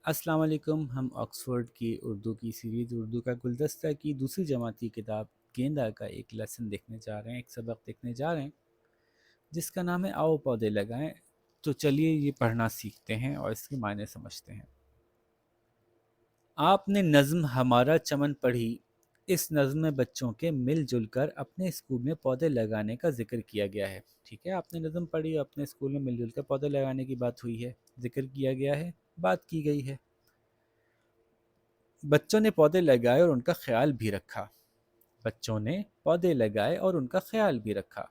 السلام علیکم. ہم آکسفورڈ کی اردو کی سیریز اردو کا گلدستہ کی دوسری جماعتی کتاب گیندا کا ایک لیسن دیکھنے جا رہے ہیں، ایک سبق دیکھنے جا رہے ہیں جس کا نام ہے آؤ پودے لگائیں. تو چلیے یہ پڑھنا سیکھتے ہیں اور اس کے معنی سمجھتے ہیں. آپ نے نظم ہمارا چمن پڑھی. اس نظم میں بچوں کے مل جل کر اپنے اسکول میں پودے لگانے کا ذکر کیا گیا ہے. ٹھیک ہے، آپ نے نظم پڑھی اور اپنے اسکول میں مل جل کر پودے لگانے کی بات ہوئی ہے، ذکر کیا گیا ہے، بات کی گئی ہے. بچوں نے پودے لگائے اور ان کا خیال بھی رکھا. بچوں نے پودے لگائے اور ان کا خیال بھی رکھا.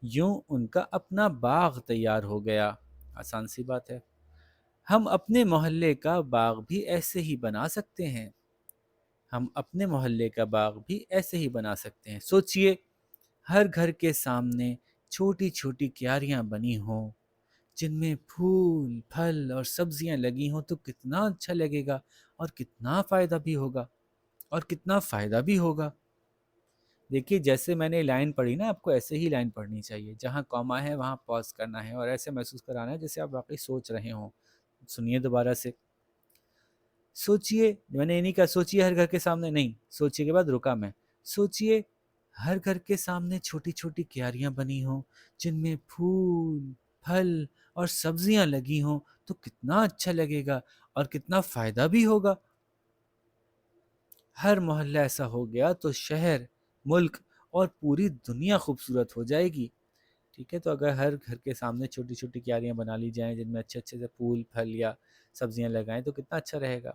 یوں ان کا اپنا باغ تیار ہو گیا. آسان سی بات ہے. ہم اپنے محلے کا باغ بھی ایسے ہی بنا سکتے ہیں. ہم اپنے محلے کا باغ بھی ایسے ہی بنا سکتے ہیں. سوچئے، ہر گھر کے سامنے چھوٹی چھوٹی کیاریاں بنی ہوں جن میں پھول پھل اور سبزیاں لگی ہوں تو کتنا اچھا لگے گا، اور کتنا فائدہ بھی ہوگا، اور کتنا فائدہ بھی ہوگا. دیکھیے، جیسے میں نے لائن پڑھی نا، آپ کو ایسے ہی لائن پڑھنی چاہیے. جہاں کاما ہے وہاں پاز کرنا ہے اور ایسے محسوس کرانا ہے جیسے آپ واقعی سوچ رہے ہوں. سنیے دوبارہ سے. سوچئے، میں نے یہ نہیں کہا سوچئے ہر گھر کے سامنے، نہیں، سوچئے کے بعد رکا میں. سوچئے، ہر گھر کے سامنے چھوٹی چھوٹی کیاریاں بنی ہوں جن میں پھول پھل اور سبزیاں لگی ہوں تو کتنا اچھا لگے گا اور کتنا فائدہ بھی ہوگا. ہر محلہ ایسا ہو گیا تو شہر، ملک اور پوری دنیا خوبصورت ہو جائے گی. ٹھیک ہے، تو اگر ہر گھر کے سامنے چھوٹی چھوٹی کیاریاں بنا لی جائیں جن میں اچھے اچھے سے پھول پھل یا سبزیاں لگائیں تو کتنا اچھا رہے گا.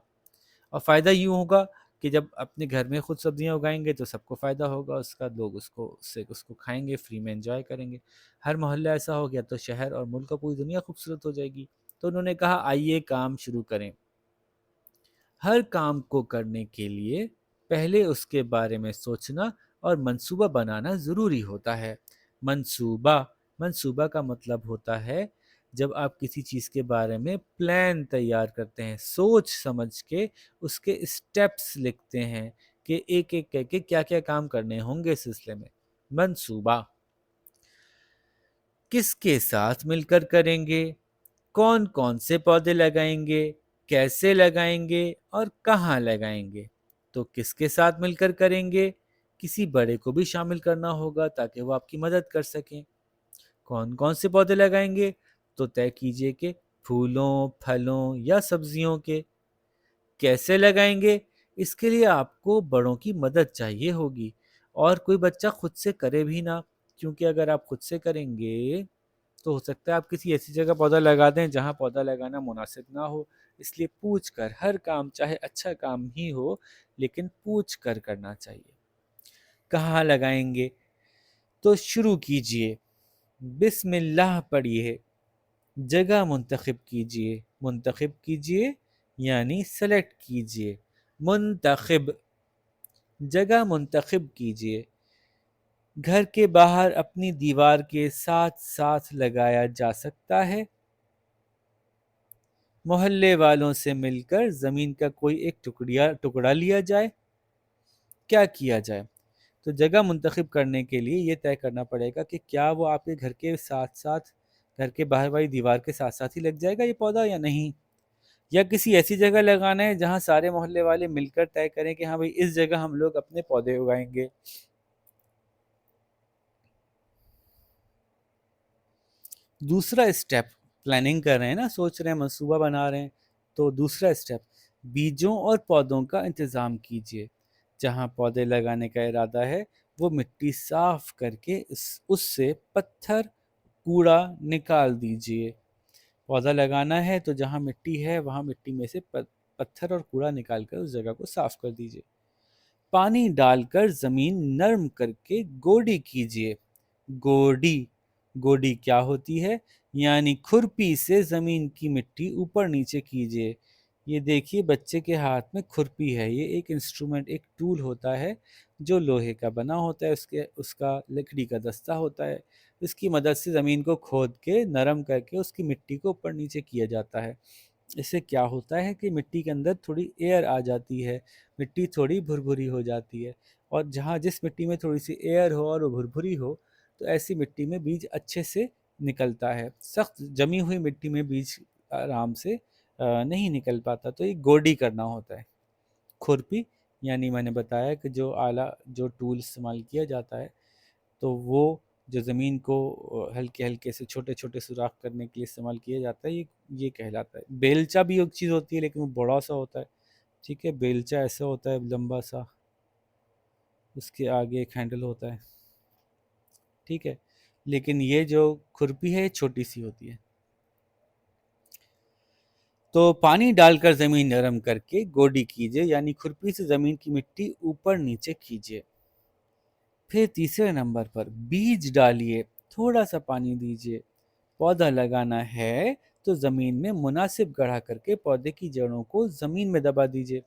اور فائدہ یوں ہوگا کہ جب اپنے گھر میں خود سبزیاں اگائیں گے تو سب کو فائدہ ہوگا اس کا، لوگ اس کو کھائیں گے، فری میں انجوائے کریں گے. ہر محلہ ایسا ہو گیا تو شہر اور ملک اور پوری دنیا خوبصورت ہو جائے گی. تو انہوں نے کہا آئیے کام شروع کریں. ہر کام کو کرنے کے لیے پہلے اس کے بارے میں سوچنا اور منصوبہ بنانا ضروری ہوتا ہے. منصوبہ کا مطلب ہوتا ہے جب آپ کسی چیز کے بارے میں پلان تیار کرتے ہیں، سوچ سمجھ کے اس کے اسٹیپس لکھتے ہیں کہ ایک ایک کر کے کیا کیا کام کرنے ہوں گے اس سلسلے میں. منصوبہ کس کے ساتھ مل کر کریں گے، کون کون سے پودے لگائیں گے، کیسے لگائیں گے اور کہاں لگائیں گے. تو کس کے ساتھ مل کر کریں گے، کسی بڑے کو بھی شامل کرنا ہوگا تاکہ وہ آپ کی مدد کر سکیں. کون کون سے پودے لگائیں گے تو طے کیجئے کہ پھولوں پھلوں یا سبزیوں کے. کیسے لگائیں گے، اس کے لیے آپ کو بڑوں کی مدد چاہیے ہوگی اور کوئی بچہ خود سے کرے بھی نہ، کیونکہ اگر آپ خود سے کریں گے تو ہو سکتا ہے آپ کسی ایسی جگہ پودا لگا دیں جہاں پودا لگانا مناسب نہ ہو. اس لیے پوچھ کر ہر کام، چاہے اچھا کام ہی ہو لیکن پوچھ کر کرنا چاہیے. کہاں لگائیں گے تو شروع کیجئے، بسم اللہ پڑھیے، جگہ منتخب کیجئے یعنی سلیکٹ کیجئے. جگہ منتخب کیجئے. گھر کے باہر اپنی دیوار کے ساتھ ساتھ لگایا جا سکتا ہے. محلے والوں سے مل کر زمین کا کوئی ایک ٹکڑا لیا جائے. کیا کیا جائے؟ تو جگہ منتخب کرنے کے لیے یہ طے کرنا پڑے گا کہ کیا وہ آپ کے گھر کے ساتھ ساتھ، گھر کے باہر والی دیوار کے ساتھ ساتھ ہی لگ جائے گا یہ پودا یا نہیں، یا کسی ایسی جگہ لگانا ہے جہاں سارے محلے والے مل کر طے کریں کہ ہاں بھئی اس جگہ ہم لوگ اپنے پودے اگائیں گے. دوسرا اسٹیپ، پلاننگ کر رہے ہیں نا، سوچ رہے ہیں، منصوبہ بنا رہے ہیں، تو دوسرا اسٹیپ، بیجوں اور پودوں کا انتظام کیجیے. جہاں پودے لگانے کا ارادہ ہے وہ مٹی صاف کر کے اس سے پتھر کوڑا نکال دیجیے. پودا لگانا ہے تو جہاں مٹی ہے وہاں مٹی میں سے پتھر اور کوڑا نکال کر اس جگہ کو صاف کر دیجیے. پانی ڈال کر زمین نرم کر کے گوڈی کیجیے. گوڈی گوڈی کیا ہوتی ہے؟ یعنی کھرپی سے زمین کی مٹی اوپر نیچے کیجیے. یہ دیکھیے بچے کے ہاتھ میں کھرپی ہے، یہ ایک انسٹرومنٹ، ایک ٹول ہوتا ہے جو لوہے کا بنا ہوتا ہے، اس کا لکڑی کا دستہ ہوتا ہے. اس کی مدد سے زمین کو کھود کے نرم کر کے اس کی مٹی کو اوپر نیچے کیا جاتا ہے. اس سے کیا ہوتا ہے کہ مٹی کے اندر تھوڑی ایئر آ جاتی ہے، مٹی تھوڑی بھربھری ہو جاتی ہے. اور جس مٹی میں تھوڑی سی ایئر ہو اور وہ بھربھری ہو تو ایسی مٹی میں بیج اچھے سے نکلتا ہے. سخت جمی ہوئی مٹی میں بیج آرام سے نہیں نکل پاتا، تو ایک گوڈی کرنا ہوتا ہے۔ کھرپی یعنی میں نے بتایا کہ جو آلہ، جو ٹول استعمال کیا جاتا ہے، تو وہ جو زمین کو ہلکے ہلکے سے چھوٹے چھوٹے سوراخ کرنے کے لیے استعمال کیا جاتا ہے، یہ کہلاتا ہے۔ بیلچا بھی ایک چیز ہوتی ہے لیکن وہ بڑا سا ہوتا ہے، ٹھیک ہے، بیلچا ایسا ہوتا ہے لمبا سا، اس کے آگے ایک ہینڈل ہوتا ہے، ٹھیک ہے، لیکن یہ جو کھرپی ہے چھوٹی سی ہوتی ہے۔ تو پانی ڈال کر زمین نرم کر کے گوڈی کیجیے، یعنی کھرپی سے زمین کی مٹی اوپر نیچے کیجیے۔ پھر تیسرے نمبر پر بیج ڈالیے، تھوڑا سا پانی دیجیے۔ پودا لگانا ہے تو زمین میں مناسب گڑھا کر کے پودے کی جڑوں کو زمین میں دبا دیجیے۔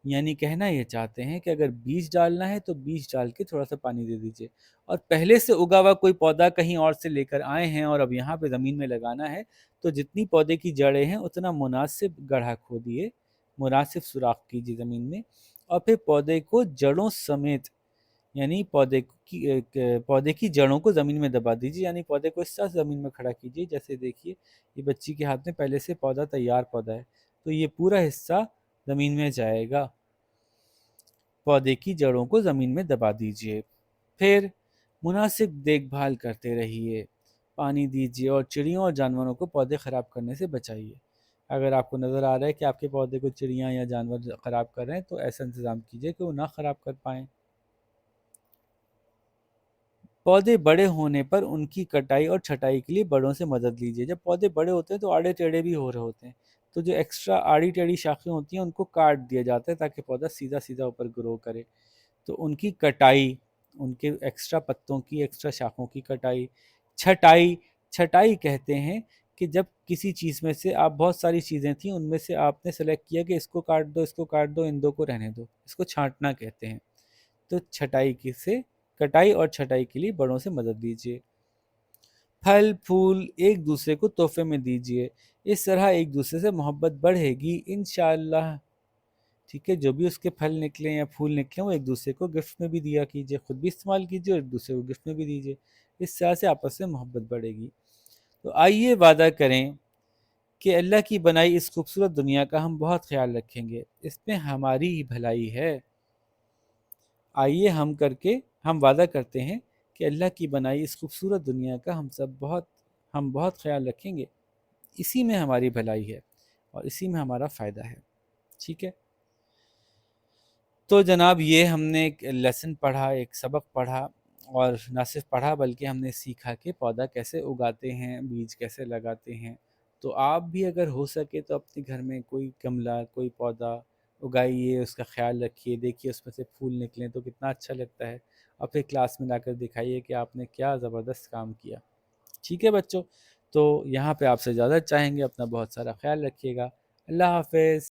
یعنی کہنا یہ چاہتے ہیں کہ اگر بیج ڈالنا ہے تو بیج ڈال کے تھوڑا سا پانی دے دیجیے، اور پہلے سے اگا ہوا کوئی پودا کہیں اور سے لے کر آئے ہیں اور اب یہاں پہ زمین میں لگانا ہے، تو جتنی پودے کی جڑیں ہیں اتنا مناسب گڑھا کھودیے، مناسب سوراخ کیجیے زمین میں، اور پھر پودے کو جڑوں سمیت، یعنی پودے کی جڑوں کو زمین میں دبا دیجیے، یعنی پودے کو اس طرح زمین میں کھڑا کیجیے جیسے دیکھیے یہ بچی کے ہاتھ میں پہلے سے پودا تیار پودا ہے، تو یہ پورا حصہ زمین میں جائے گا۔ پودے کی جڑوں کو زمین میں دبا دیجیے، پھر مناسب دیکھ بھال کرتے رہیے، پانی دیجیے اور چڑیوں اور جانوروں کو پودے خراب کرنے سے بچائیے۔ اگر آپ کو نظر آ رہا ہے کہ آپ کے پودے کو چڑیاں یا جانور خراب کر رہے ہیں تو ایسا انتظام کیجیے کہ وہ نہ خراب کر پائیں۔ پودے بڑے ہونے پر ان کی کٹائی اور چھٹائی کے لیے بڑوں سے مدد لیجیے۔ جب پودے بڑے ہوتے ہیں تو آڑے ٹیڑھے بھی ہو رہے ہوتے ہیں، تو جو ایکسٹرا آڑی ٹیڑھی شاخیں ہوتی ہیں ان کو کاٹ دیا جاتا ہے تاکہ پودا سیدھا سیدھا اوپر گرو کرے، تو ان کی کٹائی، ان کے ایکسٹرا پتوں کی، ایکسٹرا شاخوں کی کٹائی۔ چھٹائی، چھٹائی کہتے ہیں کہ جب کسی چیز میں سے آپ، بہت ساری چیزیں تھیں ان میں سے آپ نے سلیکٹ کیا کہ اس کو کاٹ دو، اس کو کاٹ دو، ان دو کو رہنے دو، اس کو چھانٹنا کہتے ہیں۔ تو چھٹائی سے، کٹائی اور چھٹائی کے لیے بڑوں سے مدد لیجیے۔ پھل پھول ایک دوسرے کو تحفے میں دیجیے، اس طرح ایک دوسرے سے محبت بڑھے گی انشاءاللہ، ٹھیک ہے، جو بھی اس کے پھل نکلیں یا پھول نکلیں وہ ایک دوسرے کو گفٹ میں بھی دیا کیجیے، خود بھی استعمال کیجیے اور ایک دوسرے کو گفٹ میں بھی دیجیے، اس طرح سے آپس میں محبت بڑھے گی۔ تو آئیے وعدہ کریں کہ اللہ کی بنائی اس خوبصورت دنیا کا ہم بہت خیال رکھیں گے، اس میں ہماری ہی بھلائی ہے۔ آئیے ہم وعدہ کرتے ہیں کہ اللہ کی بنائی اس خوبصورت دنیا کا ہم بہت خیال رکھیں گے، اسی میں ہماری بھلائی ہے اور اسی میں ہمارا فائدہ ہے، ٹھیک ہے۔ تو جناب یہ ہم نے ایک لیسن پڑھا، ایک سبق پڑھا، اور نہ صرف پڑھا بلکہ ہم نے سیکھا کہ پودا کیسے اگاتے ہیں، بیج کیسے لگاتے ہیں۔ تو آپ بھی اگر ہو سکے تو اپنے گھر میں کوئی گملہ، کوئی پودا اگائیے، اس کا خیال رکھیے، دیکھیے اس میں سے پھول نکلیں تو کتنا اچھا لگتا ہے، اور پھر کلاس میں لا کر دکھائیے کہ آپ نے کیا زبردست کام کیا، ٹھیک ہے بچوں۔ تو یہاں پہ آپ سے اجازت چاہیں گے، اپنا بہت سارا خیال رکھیے گا، اللہ حافظ۔